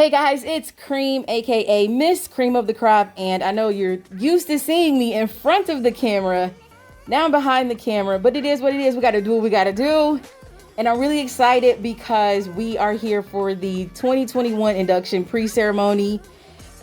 Hey guys, it's Cream, aka Miss Cream of the Crop, and I know you're used to seeing me in front of the camera. Now I'm behind the camera, but it is what it is. We got to do what we got to do. And I'm really excited because we are here for the 2021 induction pre-ceremony.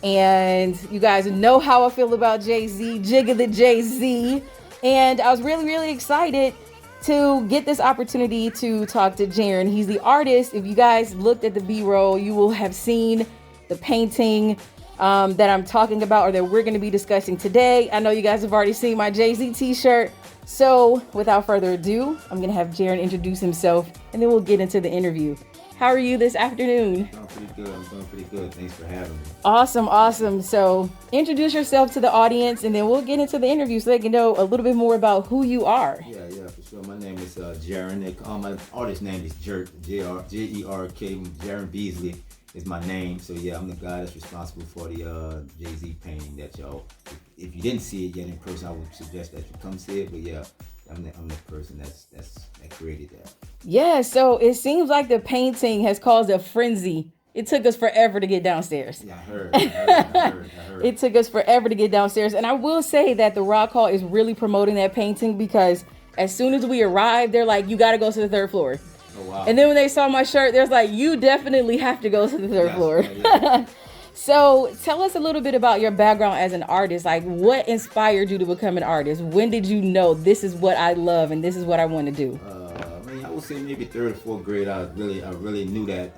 And you guys know how I feel about JayZ, Jigga the JayZ. And I was really excited to get this opportunity to talk to Jerin. He's the artist. If you guys looked at the B-roll, you will have seen the painting that I'm talking about, or that we're going to be discussing today. I know you guys have already seen my JayZ t-shirt. So without further ado, I'm going to have Jerin introduce himself, and then we'll get into the interview. How are you this afternoon? I'm pretty good. I'm doing pretty good. Thanks for having me. Awesome. So introduce yourself to the audience, and then we'll get into the interview so they can know a little bit more about who you are. Yeah, for sure. My name is Jerin. My artist name is J-E-R-K. Jerin Beasley is my name. So yeah, I'm the guy that's responsible for the JayZ painting that y'all. If you didn't see it yet in person, I would suggest that you come see it. But yeah, I'm the person that created that. Yeah, so it seems like the painting has caused a frenzy. It took us forever to get downstairs. Yeah, I heard. It took us forever to get downstairs. And I will say that the Rock Hall is really promoting that painting, because as soon as we arrived, they're like, you got to go to the third floor. Oh, wow. And then when they saw my shirt, there's like, you definitely have to go to the third floor. Yeah. So tell us a little bit about your background as an artist. Like, what inspired you to become an artist? When did you know this is what I love and this is what I want to do? I would say maybe third or fourth grade. I really knew that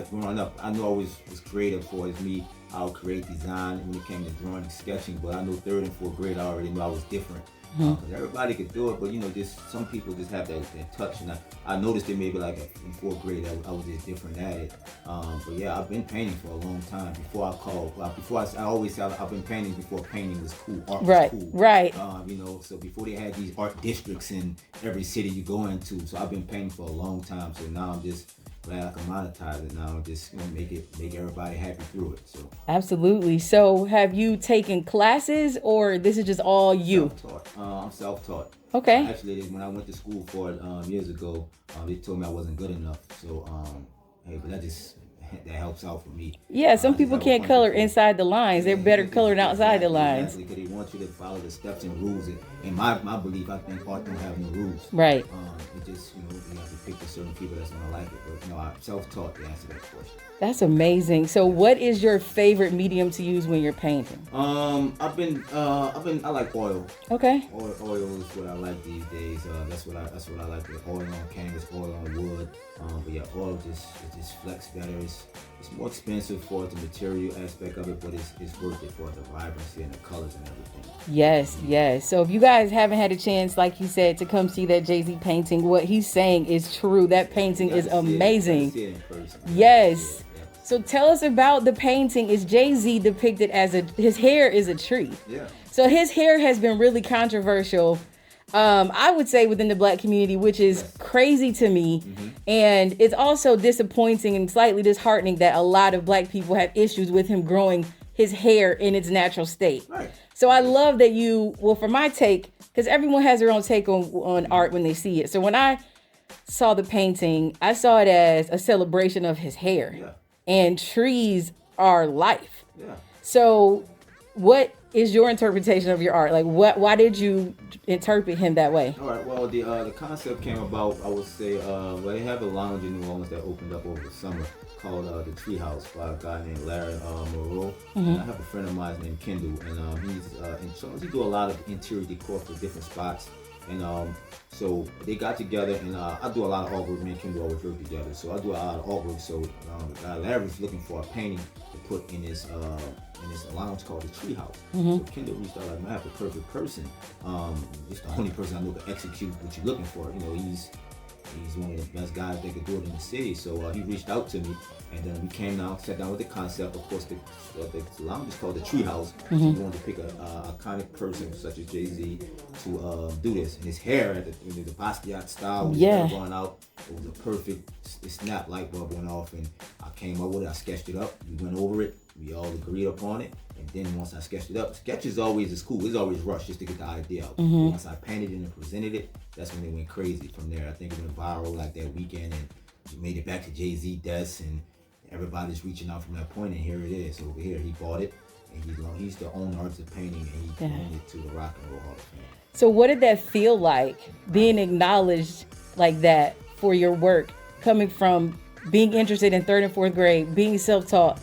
growing up, I knew I was creative for me. I would create design when it came to drawing and sketching. But I knew third and fourth grade, I already knew I was different. Because everybody could do it, but just some people just have that touch, and I noticed it maybe like in fourth grade I was just different at it. But yeah, I've been painting for a long time. I always said I've been painting before painting was cool. Art was cool. Right. So before they had these art districts in every city you go into, so I've been painting for a long time. So now I'm just glad I can monetize it now and just make everybody happy through it. So absolutely. So have you taken classes, or this is just all you? Self-taught. I'm self-taught. Okay. Actually, when I went to school for it years ago, they told me I wasn't good enough. So but that helps out for me. Yeah, some people can't color inside the lines. They're better colored outside the lines. Exactly, because they want you to follow the steps and rules. In my belief, I think art don't have no rules. Right. It just, you have to pick the certain people that's gonna like it. But I'm self-taught to answer that question. That's amazing. So what is your favorite medium to use when you're painting? I like oil. Okay. Oil is what I like these days. That's what I like. The oil on canvas, oil on wood. But yeah, oil it just flex better. It's more expensive for the material aspect of it, but it's worth it for the vibrancy and the colors and everything. Yes. So if you guys haven't had a chance, like you said, to come see that JayZ painting, what he's saying is true. That painting is amazing. See it in person. Yes. So tell us about the painting. Is JayZ depicted as his hair is a tree? Yeah. So his hair has been really controversial, I would say, within the Black community, which is crazy to me. Mm-hmm. And it's also disappointing and slightly disheartening that a lot of Black people have issues with him growing his hair in its natural state. Right. So I love that for my take, because everyone has their own take on art when they see it. So when I saw the painting, I saw it as a celebration of his hair. Yeah. And trees are life. Yeah. So what is your interpretation of your art? Like, why did you interpret him that way? All right. Well, the concept came about, I would say, they have a lounge in New Orleans that opened up over the summer called the Treehouse by a guy named Larry Moreau. Mm-hmm. And I have a friend of mine named Kendall, and he's in Charles. He do a lot of interior decor for different spots. And so they got together, and I do a lot of artwork. Me and Kendall always work together, so I do a lot of artwork. So Larry's looking for a painting to put in this lounge called the Treehouse. Mm-hmm. So Kendall reached out like, man, I have the perfect person. Just the only person I know to execute what you're looking for. He's one of the best guys that could do it in the city. So he reached out to me, and then we came down, sat down with the concept. Of course, the lounge is called the Treehouse. Mm-hmm. So we wanted to pick an iconic person such as JayZ to do this. And his hair, the Basquiat style, was going out. It was a perfect snap. Light bulb went off, and I came up with it. I sketched it up. We went over it. We all agreed upon it. And then once I sketched it up, sketches always is cool. It's always rushed just to get the idea out. Mm-hmm. Once I painted it and presented it, that's when it went crazy from there. I think it went viral like that weekend, and we made it back to JayZ desk, and everybody's reaching out from that point, and here it is over here. He bought it, and he's the owner of the painting, and he loaned it to the Rock and Roll Hall of Fame. So what did that feel like, being acknowledged like that for your work, coming from being interested in 3rd and 4th grade, being self-taught,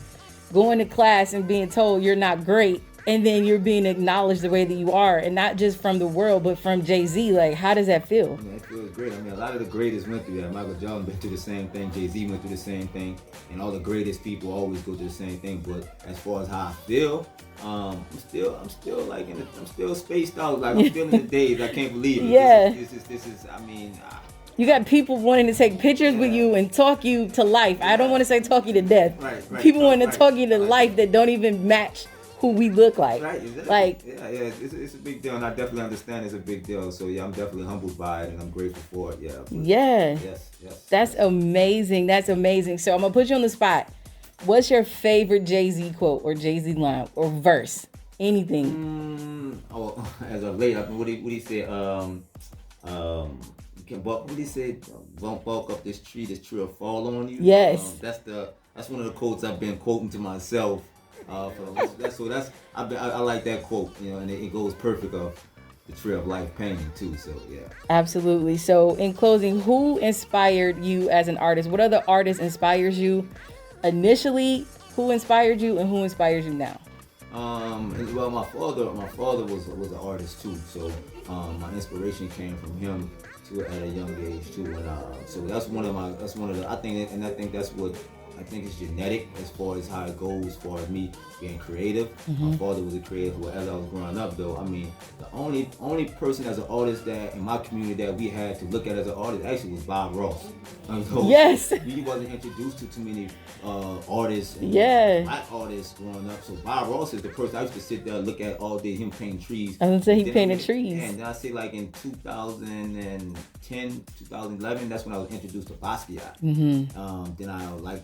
going to class and being told you're not great, and then you're being acknowledged the way that you are, and not just from the world, but from JayZ? Like, how does that feel? I mean, it feels great. I mean, a lot of the greatest went through that. Michael Jordan went through the same thing. JayZ went through the same thing. And all the greatest people always go through the same thing. But as far as how I feel, I'm still like I'm still spaced out. Like, I'm still in the days. I can't believe it. Yeah. This is. I mean. You got people wanting to take pictures with you and talk you to life. I don't want to say talk you to death. Right. People want to talk you to life that don't even match who we look like. Right, exactly. Like, it's a big deal, and I definitely understand it's a big deal. So yeah, I'm definitely humbled by it, and I'm grateful for it. Yeah. Yes. That's amazing. That's amazing. So I'm gonna put you on the spot. What's your favorite JayZ quote or JayZ line or verse? Anything? As of late, what did he say? What did he say? Won't walk up this tree will fall on you. Yes. That's one of the quotes I've been quoting to myself. I like that quote, and it goes perfect off the Tree of Life painting too. So yeah. Absolutely. So in closing, who inspired you as an artist? What other artist inspires you initially? Who inspired you, and who inspires you now? Well, my father was an artist too. So my inspiration came from him too at a young age too. And so that's one of the I think that's what. I think it's genetic as far as how it goes, as far as me being creative. My father was a creative. Well, as I was growing up, though, I mean, the only person as an artist that in my community that we had to look at as an artist actually was Bob Ross. Yes. He wasn't introduced to too many artists and black artists growing up. So Bob Ross is the person I used to sit there and look at all day, him painting trees. I was gonna say he painted trees. And then I say like in 2010, 2011, that's when I was introduced to Basquiat. Then I like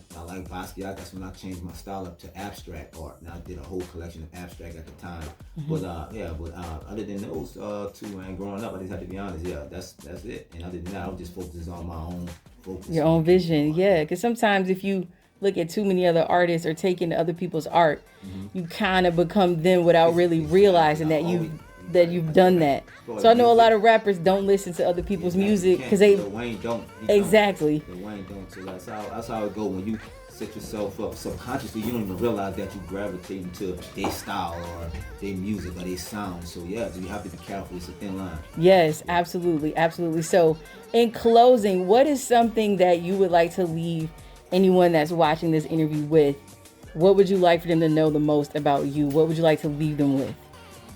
Basquiat. That's when I changed my style up to abstract art. Now I did a whole collection of abstract at the time. But other than those two, and growing up, I just have to be honest. Yeah, that's it. And other than that, I was just focusing on my own focus. Your own vision, yeah. Because sometimes if you look at too many other artists or take into other people's art, you kind of become them without really realizing that you've done that. So I know a lot of rappers don't listen to other people's music because they Wayne don't. Exactly. Wayne don't. So that's how it go when you set yourself up subconsciously. You don't even realize that you gravitate into their style or their music or their sound. So yeah, you have to be careful. It's a thin line. Yes, absolutely. So in closing, what is something that you would like to leave anyone that's watching this interview with? What would you like for them to know the most about you? What would you like to leave them with?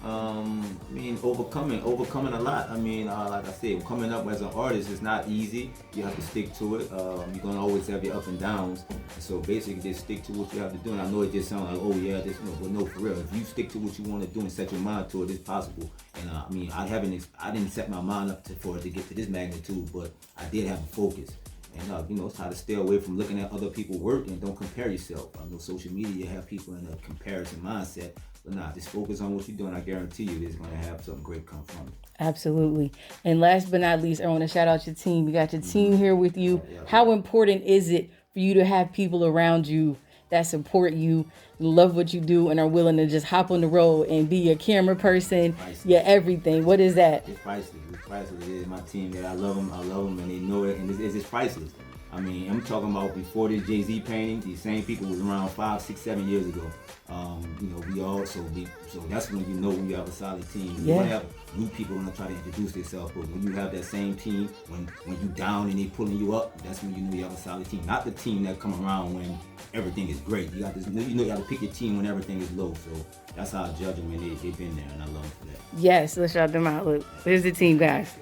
I mean, overcoming a lot. I mean, like I said, coming up as an artist is not easy. You have to stick to it. You're gonna always have your ups and downs. So basically, just stick to what you have to do. And I know it just sounds like, oh yeah, but no, for real. If you stick to what you want to do and set your mind to it, it's possible. And I mean, I didn't set my mind up for it to get to this magnitude, but I did have a focus. And it's how to stay away from looking at other people's work and don't compare yourself. I know social media have people in a comparison mindset, but just focus on what you're doing. I guarantee you, it's gonna have something great come from it. Absolutely. And last but not least, I want to shout out your team. You got your team here with you. How important is it for you to have people around you that support you, love what you do, and are willing to just hop on the road and be your camera person, your everything? What is that? It's priceless. It is my team. I love them, and they know it, and it's priceless. I mean, I'm talking about before this JayZ painting, these same people was around 5, 6, 7 years ago. So that's when you know when you have a solid team. You want to have new people when they try to introduce themselves, but when you have that same team, when you down and they pulling you up, that's when you know you have a solid team. Not the team that come around when everything is great. You got this, you got to pick your team when everything is low. So that's how I judge them, and they've been there, and I love them for that. Yes, let's shout them out. Look, there's the team, guys.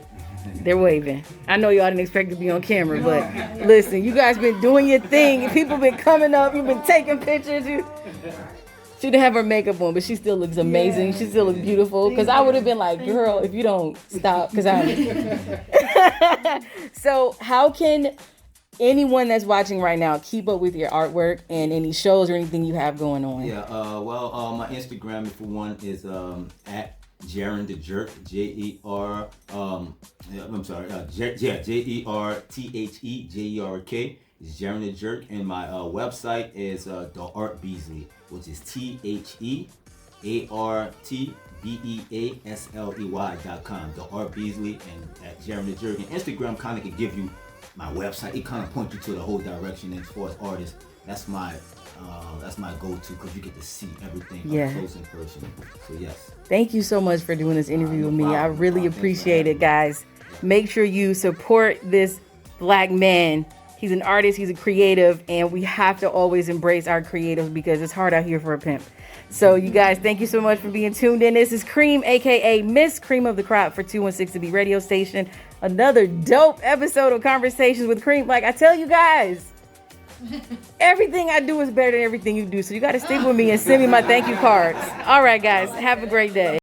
They're waving. I know y'all didn't expect to be on camera, but listen, you guys been doing your thing. People been coming up. You've been taking pictures. She didn't have her makeup on, but she still looks amazing. She still looks beautiful. Because I would have been like, girl, if you don't stop, because I'm... So how can anyone that's watching right now keep up with your artwork and any shows or anything you have going on? Yeah, my Instagram, for one, is at Jerin the Jerk, Jerthe, Jerthe, Jerk. is Jerin the Jerk, and my website is The Art Beasley, which is TheArtBeasley.com. The Art Beasley and at Jerin the Jerk. And Instagram kind of can give you my website. It kind of points you to the whole direction. And as far as artists, that's my go-to, because you get to see everything up close in person. So yes. Thank you so much for doing this interview with me. I really appreciate it, guys. Make sure you support this Black man. He's an artist, he's a creative, and we have to always embrace our creatives because it's hard out here for a pimp. So you guys, thank you so much for being tuned in. This is Cream, aka Miss Cream of the Crop for 216 to Be radio station. Another dope episode of Conversations with Cream. Like I tell you guys, everything I do is better than everything you do. So you got to stick with me and send me my thank you cards. All right, guys, have a great day.